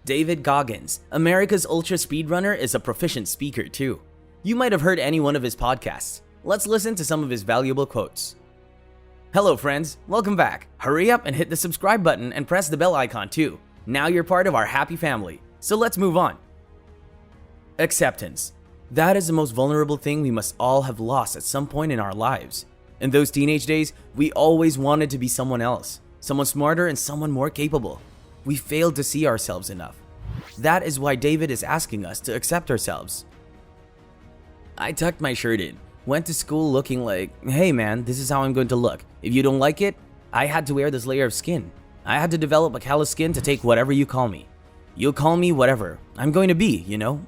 David Goggins, America's ultra speedrunner, is a proficient speaker too. You might have heard any one of his podcasts. Let's listen to some of his valuable quotes. Hello friends, welcome back. Hurry up and hit the subscribe button and press the bell icon too. Now you're part of our happy family. So let's move on. Acceptance. That is the most vulnerable thing we must all have lost at some point in our lives. In those teenage days, we always wanted to be someone else, someone smarter and someone more capable. We failed to see ourselves enough. That is why David is asking us to accept ourselves. I tucked my shirt in, went to school looking like, hey man, this is how I'm going to look. If you don't like it, I had to wear this layer of skin. I had to develop a callous skin to take whatever you call me. You'll call me whatever I'm going to be,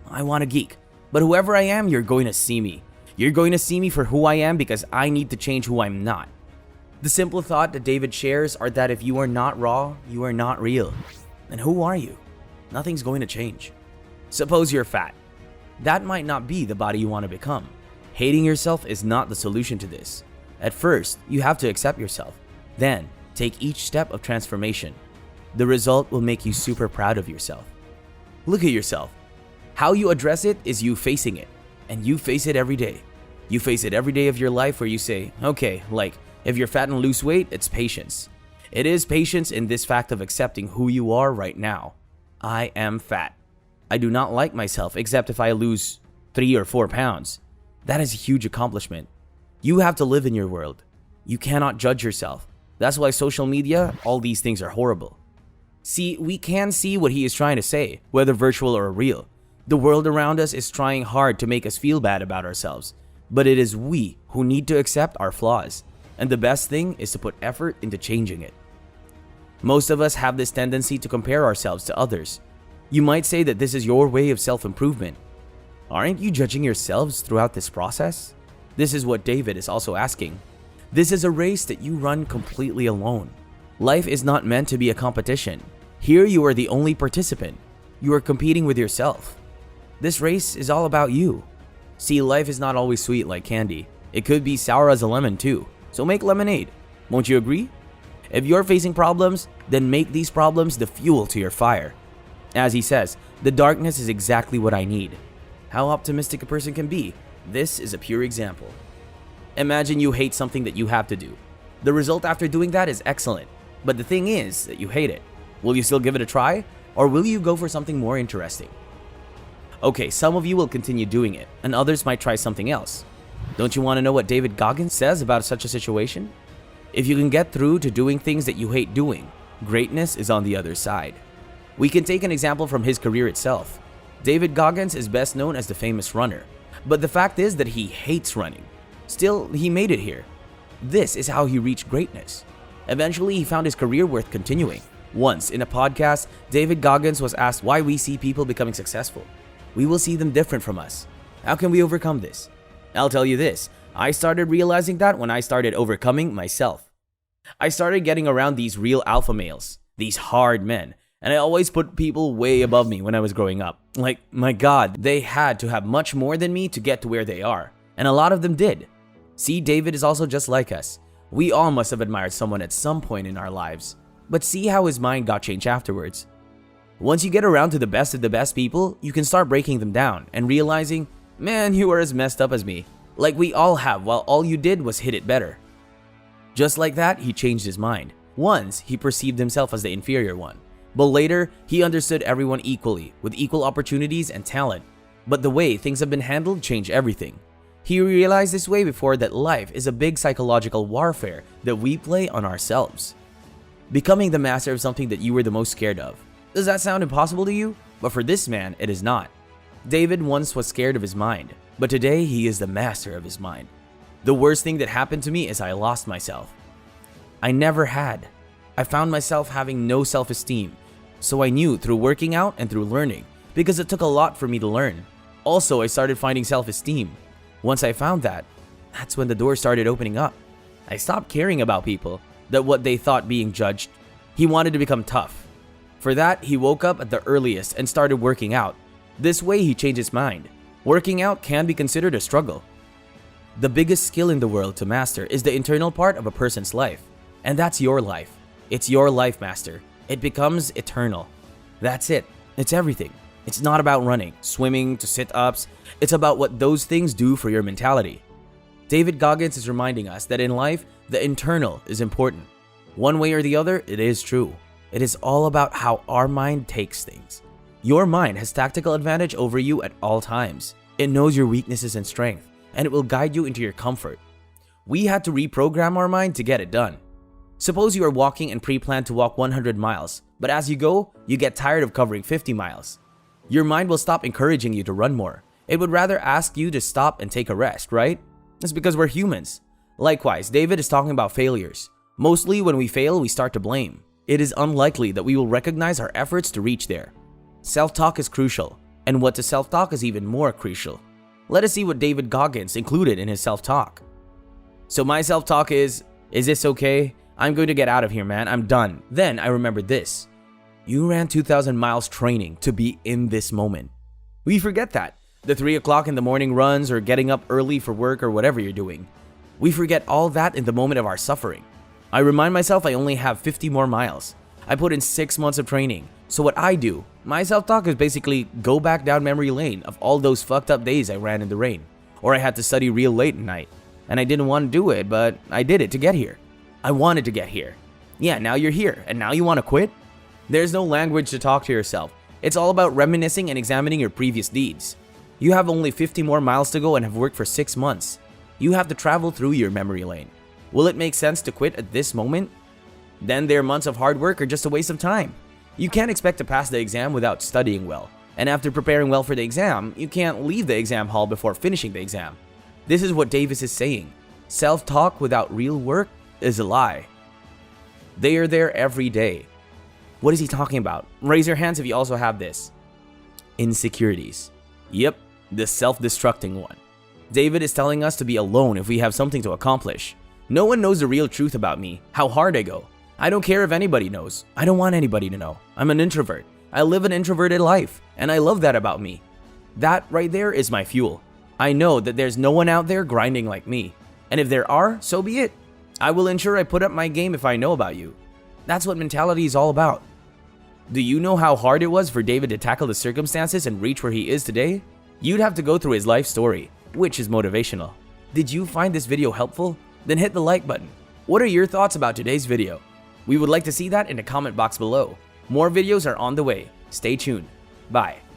I want a geek. But whoever I am, you're going to see me. You're going to see me for who I am because I need to change who I'm not. The simple thought that David shares are that if you are not raw, you are not real. And who are you? Nothing's going to change. Suppose you're fat. That might not be the body you want to become. Hating yourself is not the solution to this. At first, you have to accept yourself. Then, take each step of transformation. The result will make you super proud of yourself. Look at yourself. How you address it is you facing it. And you face it every day. You face it every day of your life where you say, okay, like, if you're fat and lose weight, it's patience. It is patience in this fact of accepting who you are right now. I am fat. I do not like myself except if I lose 3 or 4 pounds. That is a huge accomplishment. You have to live in your world. You cannot judge yourself. That's why social media, all these things are horrible. See, we can see what he is trying to say, whether virtual or real. The world around us is trying hard to make us feel bad about ourselves. But it is we who need to accept our flaws. And the best thing is to put effort into changing it. Most of us have this tendency to compare ourselves to others. You might say that this is your way of self-improvement. Aren't you judging yourselves throughout this process? This is what David is also asking. This is a race that you run completely alone. Life is not meant to be a competition. Here you are the only participant. You are competing with yourself. This race is all about you. See, life is not always sweet like candy. It could be sour as a lemon too. So make lemonade. Won't you agree? If you're facing problems, then make these problems the fuel to your fire. As he says, the darkness is exactly what I need. How optimistic a person can be. This is a pure example. Imagine you hate something that you have to do. The result after doing that is excellent. But the thing is that you hate it. Will you still give it a try? Or will you go for something more interesting? Okay, some of you will continue doing it, and others might try something else. Don't you want to know what David Goggins says about such a situation? If you can get through to doing things that you hate doing, greatness is on the other side. We can take an example from his career itself. David Goggins is best known as the famous runner, but the fact is that he hates running. Still, he made it here. This is how he reached greatness. Eventually, he found his career worth continuing. Once, in a podcast, David Goggins was asked why we see people becoming successful. We will see them different from us. How can we overcome this? I'll tell you this, I started realizing that when I started overcoming myself. I started getting around these real alpha males, these hard men, and I always put people way above me when I was growing up. Like, my God, they had to have much more than me to get to where they are, and a lot of them did. See, David is also just like us. We all must have admired someone at some point in our lives, but see how his mind got changed afterwards. Once you get around to the best of the best people, you can start breaking them down and realizing, man, you are as messed up as me. Like we all have, while all you did was hit it better. Just like that, he changed his mind. Once, he perceived himself as the inferior one. But later, he understood everyone equally, with equal opportunities and talent. But the way things have been handled changed everything. He realized this way before that life is a big psychological warfare that we play on ourselves. Becoming the master of something that you were the most scared of. Does that sound impossible to you? But for this man, it is not. David once was scared of his mind, but today he is the master of his mind. The worst thing that happened to me is I lost myself. I never had. I found myself having no self-esteem. So I knew through working out and through learning, because it took a lot for me to learn. Also, I started finding self-esteem. Once I found that, that's when the door started opening up. I stopped caring about people, that what they thought being judged. He wanted to become tough. For that, he woke up at the earliest and started working out. This way, he changed his mind. Working out can be considered a struggle. The biggest skill in the world to master is the internal part of a person's life. And that's your life. It's your life, master. It becomes eternal. That's it. It's everything. It's not about running, swimming, to sit-ups. It's about what those things do for your mentality. David Goggins is reminding us that in life, the internal is important. One way or the other, it is true. It is all about how our mind takes things. Your mind has tactical advantage over you at all times. It knows your weaknesses and strength, and it will guide you into your comfort. We had to reprogram our mind to get it done. Suppose you are walking and pre-planned to walk 100 miles, but as you go, you get tired of covering 50 miles. Your mind will stop encouraging you to run more. It would rather ask you to stop and take a rest, right? That's because we're humans. Likewise, David is talking about failures. Mostly when we fail, we start to blame. It is unlikely that we will recognize our efforts to reach there. Self-talk is crucial, and what to self-talk is even more crucial. Let us see what David Goggins included in his self-talk. So my self-talk is this okay? I'm going to get out of here, man. I'm done. Then I remembered this. You ran 2,000 miles training to be in this moment. We forget that. The 3 o'clock in the morning runs or getting up early for work or whatever you're doing. We forget all that in the moment of our suffering. I remind myself I only have 50 more miles. I put in 6 months of training. So what I do, my self-talk is basically go back down memory lane of all those fucked up days I ran in the rain. Or I had to study real late at night. And I didn't want to do it, but I did it to get here. I wanted to get here. Yeah, now you're here, and now you want to quit? There's no language to talk to yourself. It's all about reminiscing and examining your previous deeds. You have only 50 more miles to go and have worked for 6 months. You have to travel through your memory lane. Will it make sense to quit at this moment? Then their months of hard work are just a waste of time. You can't expect to pass the exam without studying well. And after preparing well for the exam, you can't leave the exam hall before finishing the exam. This is what Davis is saying. Self-talk without real work is a lie. They are there every day. What is he talking about? Raise your hands if you also have this. Insecurities. Yep, the self-destructing one. David is telling us to be alone if we have something to accomplish. No one knows the real truth about me, how hard I go. I don't care if anybody knows. I don't want anybody to know. I'm an introvert. I live an introverted life, and I love that about me. That right there is my fuel. I know that there's no one out there grinding like me. And if there are, so be it. I will ensure I put up my game if I know about you. That's what mentality is all about. Do you know how hard it was for David to tackle the circumstances and reach where he is today? You'd have to go through his life story, which is motivational. Did you find this video helpful? Then hit the like button. What are your thoughts about today's video? We would like to see that in the comment box below. More videos are on the way. Stay tuned. Bye.